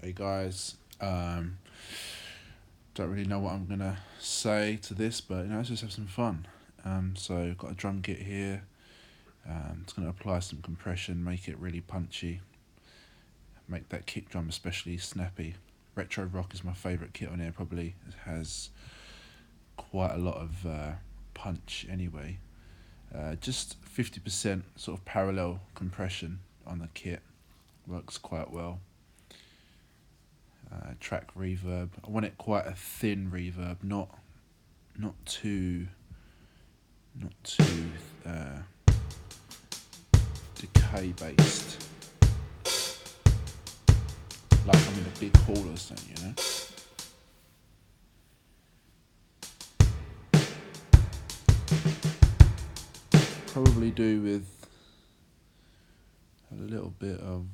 Hey guys, don't really know what I'm gonna say to this, but let's just have some fun. So got a drum kit here. It's gonna apply some compression, make it really punchy, make that kick drum especially snappy. Retro Rock is my favourite kit on here. Probably it has quite a lot of punch anyway. Just 50% sort of parallel compression on the kit works quite well. Track reverb. I want it quite a thin reverb, not too decay based. Like I'm in a big hall or something, you know. Probably do with a little bit of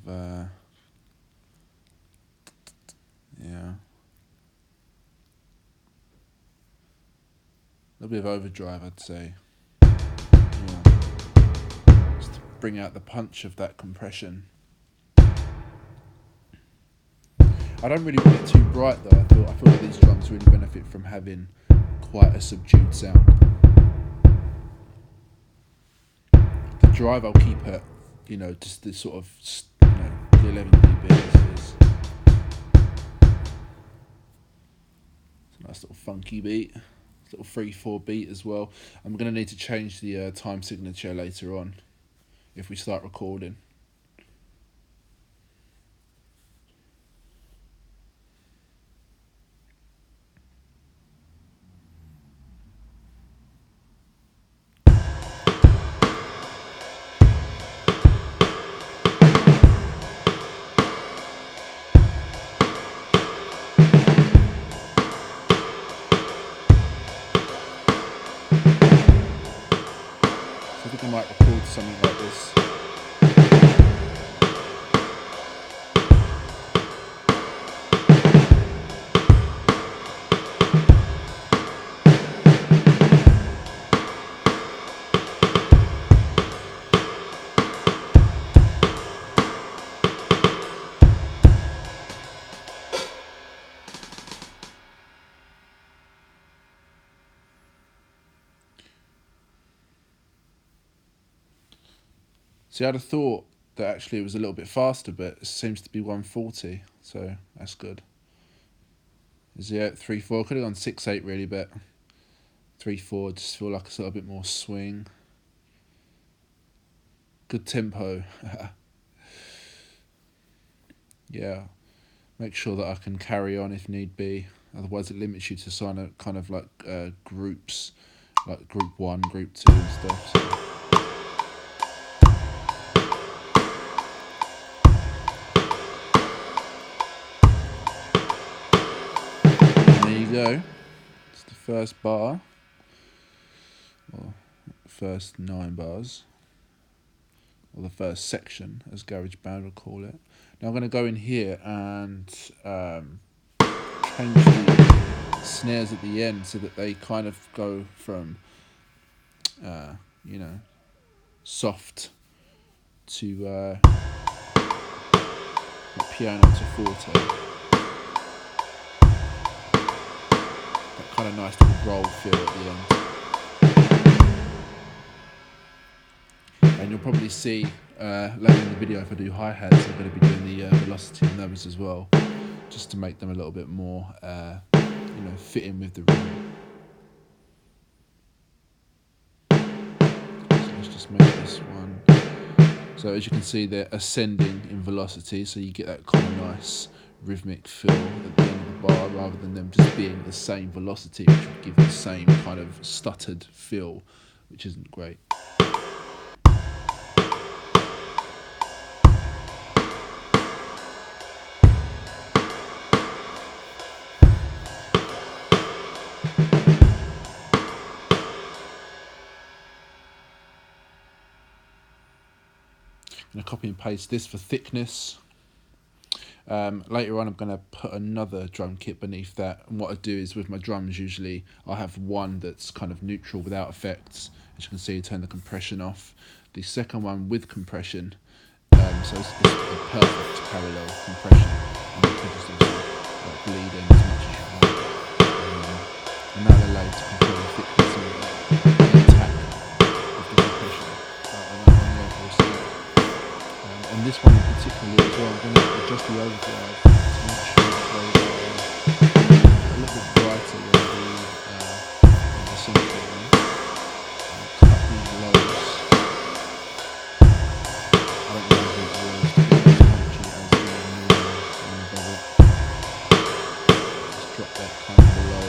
a bit of overdrive, I'd say. Yeah. Just to bring out the punch of that compression. I don't really want it too bright though. I feel like these drums really benefit from having quite a subdued sound. The drive I'll keep at, just this sort of, the 11 dB is a nice little funky beat. Little 3/4 beat as well. I'm going to need to change the time signature later on if we start recording. I think I might record something like this. See, I'd have thought that actually it was a little bit faster, but it seems to be 140, so that's good. Yeah, 3/4. Could have gone 6/8 really, but 3/4 just feel like it's a little bit more swing. Good tempo. Yeah, make sure that I can carry on if need be. Otherwise, it limits you to sign a kind of like groups, like group 1, group 2 and stuff. So. There you go. It's the first bar, or first 9 bars, or the first section, as GarageBand would call it. Now I'm going to go in here and change the snares at the end so that they kind of go from, soft to piano to forte. That kind of nice little roll feel at the end. And you'll probably see later in the video if I do hi-hats, I'm going to be doing the velocity on those as well, just to make them a little bit more, fit in with the rhythm. So let's just make this one. So as you can see, they're ascending in velocity, so you get that kind of nice rhythmic feel at the end of the bar, rather than them just being the same velocity, which would give the same kind of stuttered feel, which isn't great. I'm going to copy and paste this for thickness. Later on I'm going to put another drum kit beneath that, and what I do is with my drums usually I have one that's kind of neutral without effects. As you can see, turn the compression off. The second one with compression, so it's a perfect parallel compression, and you can just adjust the overdrive to make sure that they are a little bit brighter than the central one. Cut these lows. I don't know if it always to be as punchy as the normal one above it. Just drop that kind of below.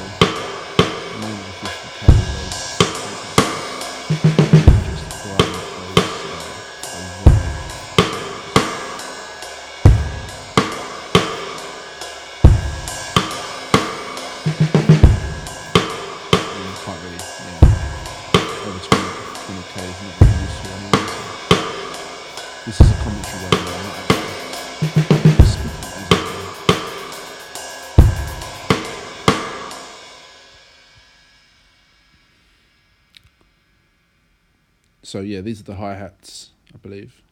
Mainly 50k lows. Just brighten up those wide. Can't really, over 20k is not really useful anyway. So this is a commentary way where I'm not actually speaking as I go. So yeah, these are the hi-hats, I believe.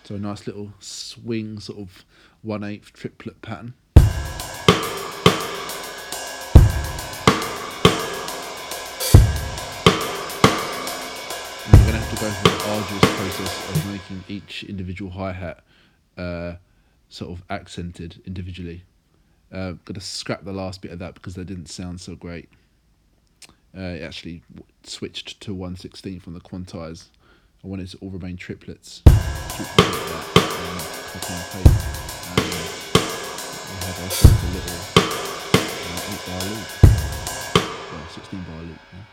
So a nice little swing, sort of 1/8 triplet pattern. And we're going to have to go through the arduous process of making each individual hi-hat sort of accented individually. Going to scrap the last bit of that because they didn't sound so great. It actually switched to 1/16 from the quantize. I want it to all remain triplets. Duplicate that and copy and paste. And we have ourselves a little 8-bar loop. Well, 16-bar loop. Yeah.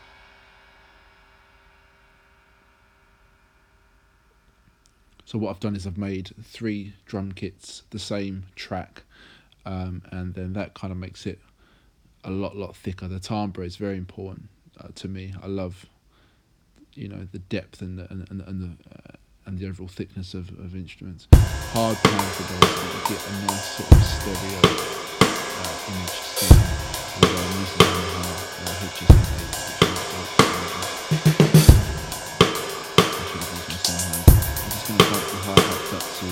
So what I've done is I've made 3 drum kits, the same track, and then that kind of makes it a lot thicker. The timbre is very important to me. I love, the depth and the overall thickness of instruments. Hard pan for those so that you get a nice sort of stereo image sound. I'm using Yamaha HSM8, which is I'm just going to bump the hi-hats up to,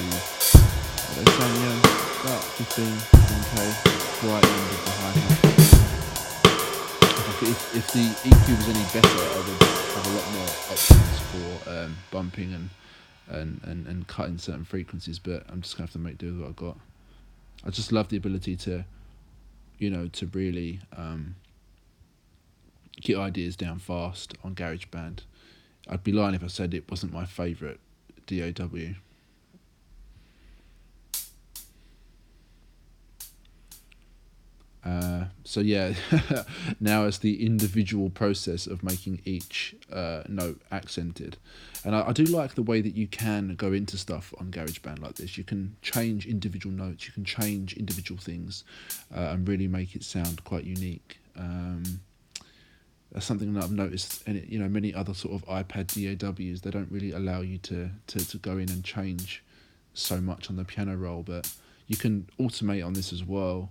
what they're saying, about 15k, right end of the hi-hat. If the EQ was any better, I would have a lot more options for bumping and cutting certain frequencies, but I'm just going to have to make do with what I've got. I just love the ability to, to really get ideas down fast on GarageBand. I'd be lying if I said it wasn't my favourite DAW. So yeah, now it's the individual process of making each note accented. And I do like the way that you can go into stuff on GarageBand like this. You can change individual notes, you can change individual things and really make it sound quite unique. That's something that I've noticed, and many other sort of iPad DAWs, they don't really allow you to go in and change so much on the piano roll, but you can automate on this as well.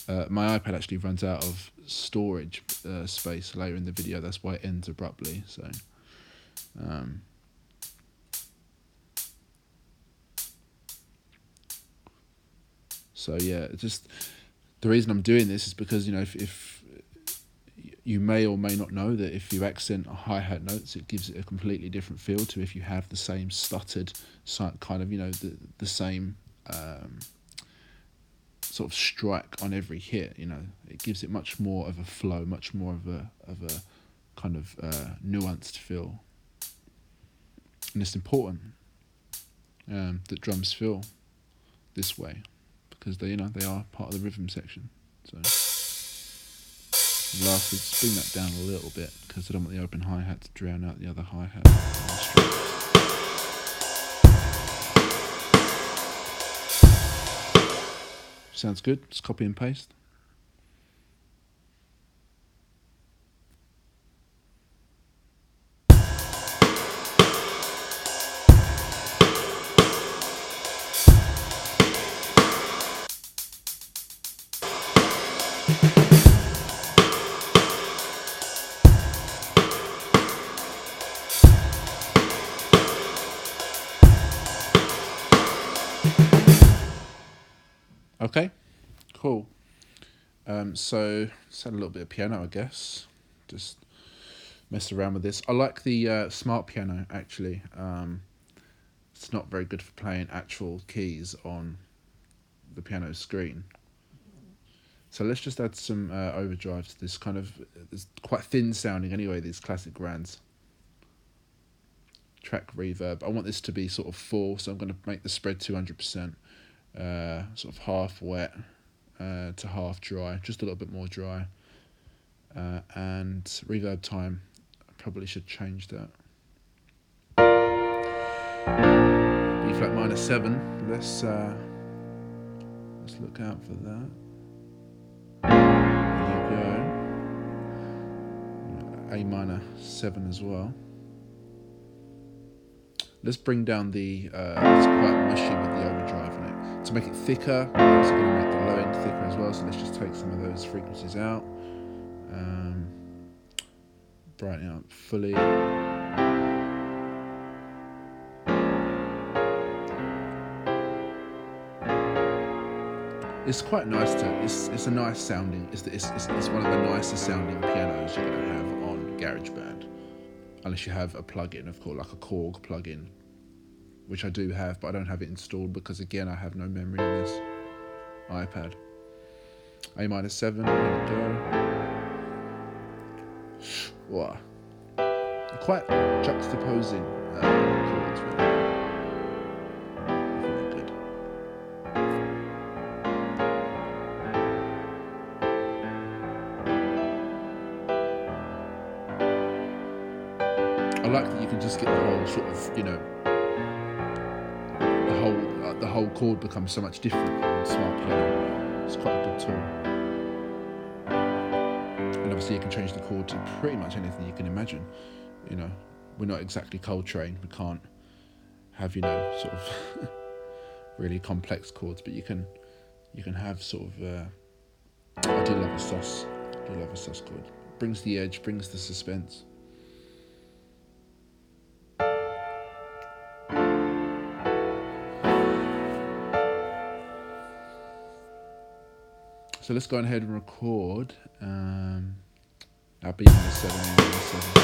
My iPad actually runs out of storage space later in the video. That's why it ends abruptly. So yeah, just the reason I'm doing this is because if you may or may not know that if you accent hi-hat notes, it gives it a completely different feel to if you have the same stuttered kind of the same sort of strike on every hit. It gives it much more of a flow, much more of a kind of nuanced feel, and it's important that drums feel this way because they are part of the rhythm section. So lastly, just bring that down a little bit because I don't want the open hi-hat to drown out the other hi-hat. Sounds good. Just copy and paste. Okay, cool. So let's add a little bit of piano, I guess. Just mess around with this. I like the smart piano, actually. It's not very good for playing actual keys on the piano screen. So let's just add some overdrive to this it's quite thin sounding anyway, these classic brands. Track reverb. I want this to be sort of full, so I'm going to make the spread 200%, sort of half wet to half dry, just a little bit more dry. And reverb time, I probably should change that. B flat minor 7. Let's look out for that. There you go. A minor 7 as well. Let's bring down the, it's quite mushy with the overdrive in it. To make it thicker, it's going to make the low end thicker as well, so let's just take some of those frequencies out. Brighten it up fully. It's quite nice it's a nice sounding, it's one of the nicest sounding pianos you're going to have on GarageBand. Unless you have a plugin, of course, like a Korg plugin, which I do have, but I don't have it installed because, again, I have no memory on this iPad. A minor 7, there we go. Wow. Quite juxtaposing chords, really. Really good. I like that you can just get the whole sort of, the whole chord becomes so much different on smart piano. It's quite a good tool. And obviously you can change the chord to pretty much anything you can imagine. We're not exactly Coltrane. We can't have, sort of really complex chords, but you can have sort of, I do love a sus chord. Brings the edge, brings the suspense. So let's go ahead and record our B minor 7, A minor 7.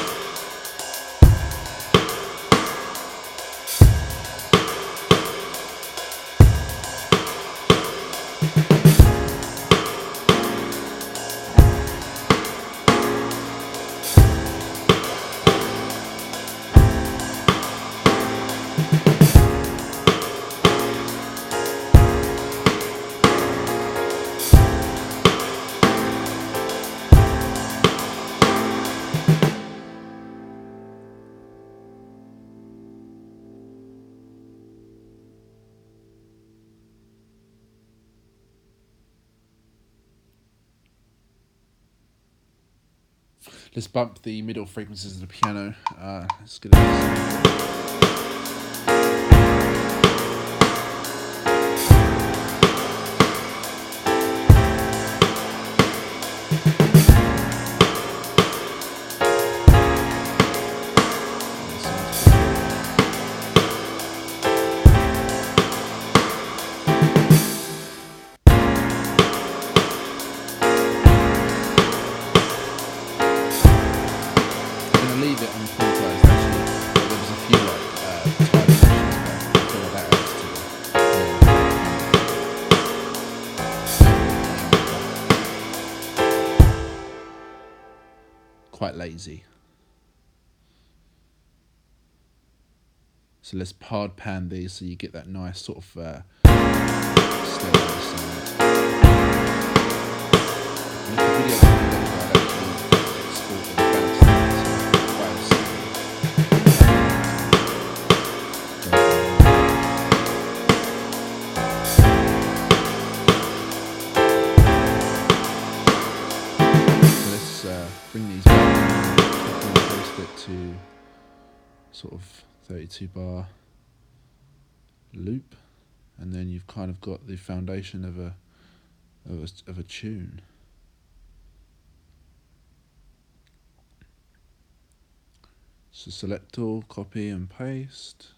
Let's bump the middle frequencies of the piano. Let's get leave it unquantized, actually. There was a few time sections, but I feel like that adds to it. Quite lazy. So let's hard pan these so you get that nice sort of stereo sound. And if the video is longer, I'd actually export the bounce bring these back and post it to sort of 32 bar loop, and then you've kind of got the foundation of a tune. So select all, copy and paste.